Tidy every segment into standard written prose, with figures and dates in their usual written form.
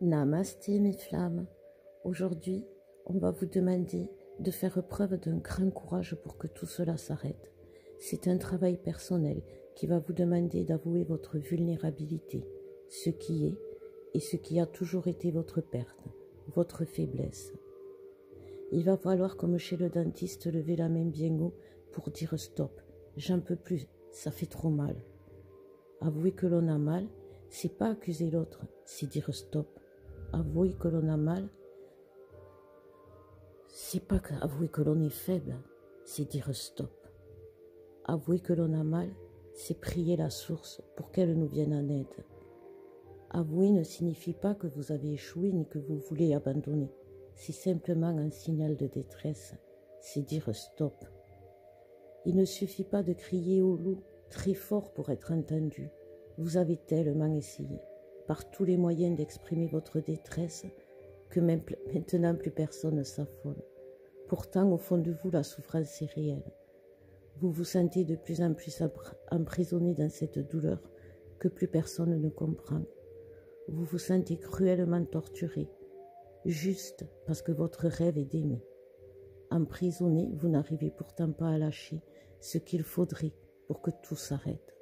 Namasté mes flammes, aujourd'hui on va vous demander de faire preuve d'un grand courage pour que tout cela s'arrête. C'est un travail personnel qui va vous demander d'avouer votre vulnérabilité, ce qui est et ce qui a toujours été votre perte, votre faiblesse. Il va falloir, comme chez le dentiste, lever la main bien haut pour dire stop, j'en peux plus, ça fait trop mal. Avouer que l'on a mal, c'est pas accuser l'autre, c'est dire stop. Avouer que l'on a mal, c'est pas avouer que l'on est faible, c'est dire stop. Avouer que l'on a mal, c'est prier la source pour qu'elle nous vienne en aide. Avouer ne signifie pas que vous avez échoué ni que vous voulez abandonner. C'est simplement un signal de détresse, c'est dire stop. Il ne suffit pas de crier au loup très fort pour être entendu. Vous avez tellement essayé, par tous les moyens d'exprimer votre détresse, que même maintenant plus personne ne s'affole. Pourtant, au fond de vous, la souffrance est réelle. Vous vous sentez de plus en plus emprisonné dans cette douleur que plus personne ne comprend. Vous vous sentez cruellement torturé, juste parce que votre rêve est d'aimer. Emprisonné, vous n'arrivez pourtant pas à lâcher ce qu'il faudrait pour que tout s'arrête.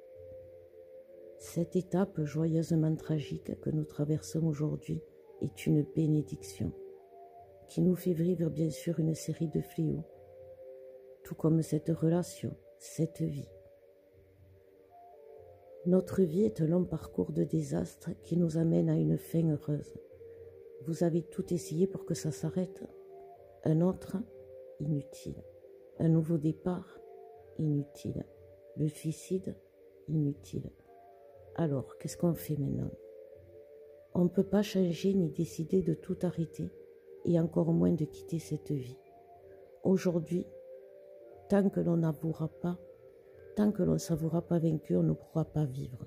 Cette étape joyeusement tragique que nous traversons aujourd'hui est une bénédiction qui nous fait vivre bien sûr une série de fléaux, tout comme cette relation, cette vie. Notre vie est un long parcours de désastres qui nous amène à une fin heureuse. Vous avez tout essayé pour que ça s'arrête. Un autre, inutile. Un nouveau départ, inutile. Le suicide, inutile. Alors, qu'est-ce qu'on fait maintenant? On ne peut pas changer ni décider de tout arrêter, et encore moins de quitter cette vie. Aujourd'hui, tant que l'on n'avouera pas, tant que l'on ne s'avouera pas vaincu, on ne pourra pas vivre.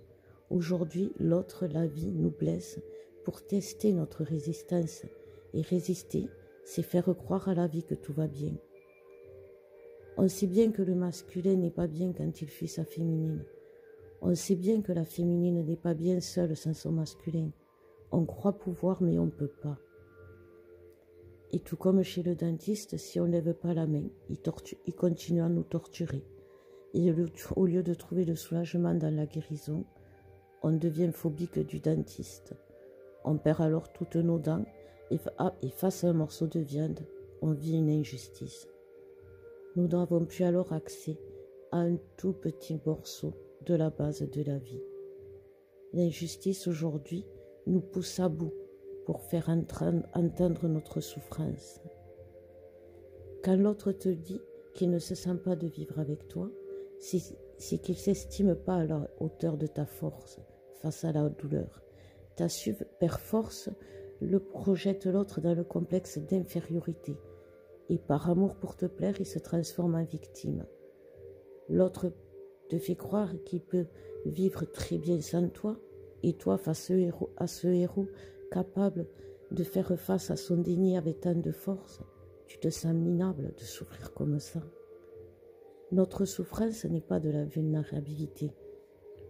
Aujourd'hui, l'autre, la vie, nous blesse pour tester notre résistance. Et résister, c'est faire croire à la vie que tout va bien. On sait bien que le masculin n'est pas bien quand il fuit sa féminine. On sait bien que la féminine n'est pas bien seule sans son masculin. On croit pouvoir, mais on ne peut pas. Et tout comme chez le dentiste, si on ne lève pas la main, il continue à nous torturer. Et au lieu de trouver le soulagement dans la guérison, on devient phobique du dentiste. On perd alors toutes nos dents et face à un morceau de viande, on vit une injustice. Nous n'avons plus alors accès à un tout petit morceau de la base de la vie. L'injustice aujourd'hui nous pousse à bout pour faire entendre notre souffrance. Quand l'autre te dit qu'il ne se sent pas de vivre avec toi, c'est qu'il ne s'estime pas à la hauteur de ta force face à la douleur. Ta super force le projette l'autre dans le complexe d'infériorité et par amour pour te plaire, il se transforme en victime. L'autre te fait croire qu'il peut vivre très bien sans toi et toi face à ce héros capable de faire face à son déni avec tant de force, tu te sens minable de souffrir comme ça. Notre souffrance n'est pas de la vulnérabilité.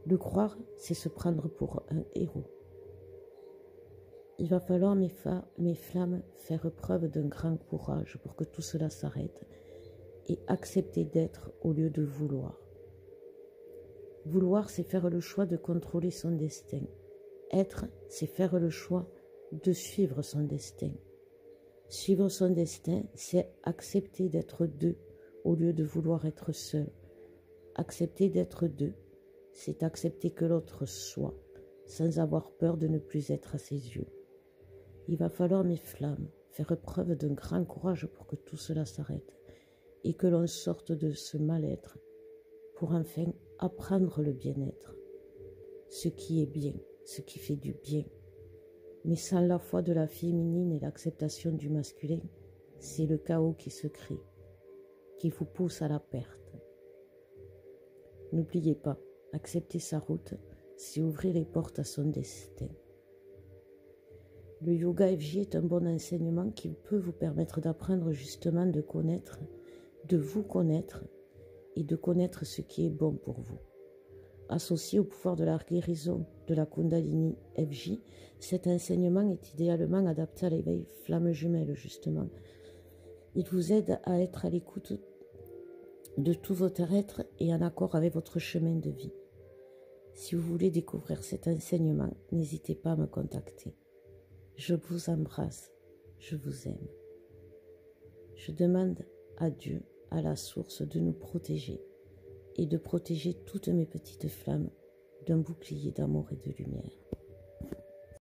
Le croire, c'est se prendre pour un héros. Il va falloir, mes flammes, faire preuve d'un grand courage pour que tout cela s'arrête et accepter d'être au lieu de vouloir. Vouloir, c'est faire le choix de contrôler son destin. Être, c'est faire le choix de suivre son destin. Suivre son destin, c'est accepter d'être deux au lieu de vouloir être seul. Accepter d'être deux, c'est accepter que l'autre soit, sans avoir peur de ne plus être à ses yeux. Il va falloir, mes flammes, faire preuve d'un grand courage pour que tout cela s'arrête et que l'on sorte de ce mal-être pour enfin apprendre le bien-être, ce qui est bien, ce qui fait du bien. Mais sans la foi de la féminine et l'acceptation du masculin, c'est le chaos qui se crée, qui vous pousse à la perte. N'oubliez pas, accepter sa route, c'est ouvrir les portes à son destin. Le yoga FJ est un bon enseignement qui peut vous permettre d'apprendre justement de vous connaître et de connaître ce qui est bon pour vous. associé au pouvoir de la guérison de la Kundalini FJ, cet enseignement est idéalement adapté à l'éveil flamme jumelle, justement. Il vous aide à être à l'écoute de tout votre être et en accord avec votre chemin de vie. Si vous voulez découvrir cet enseignement, n'hésitez pas à me contacter. Je vous embrasse, je vous aime. Je demande à Dieu, à la source, de nous protéger et de protéger toutes mes petites flammes d'un bouclier d'amour et de lumière.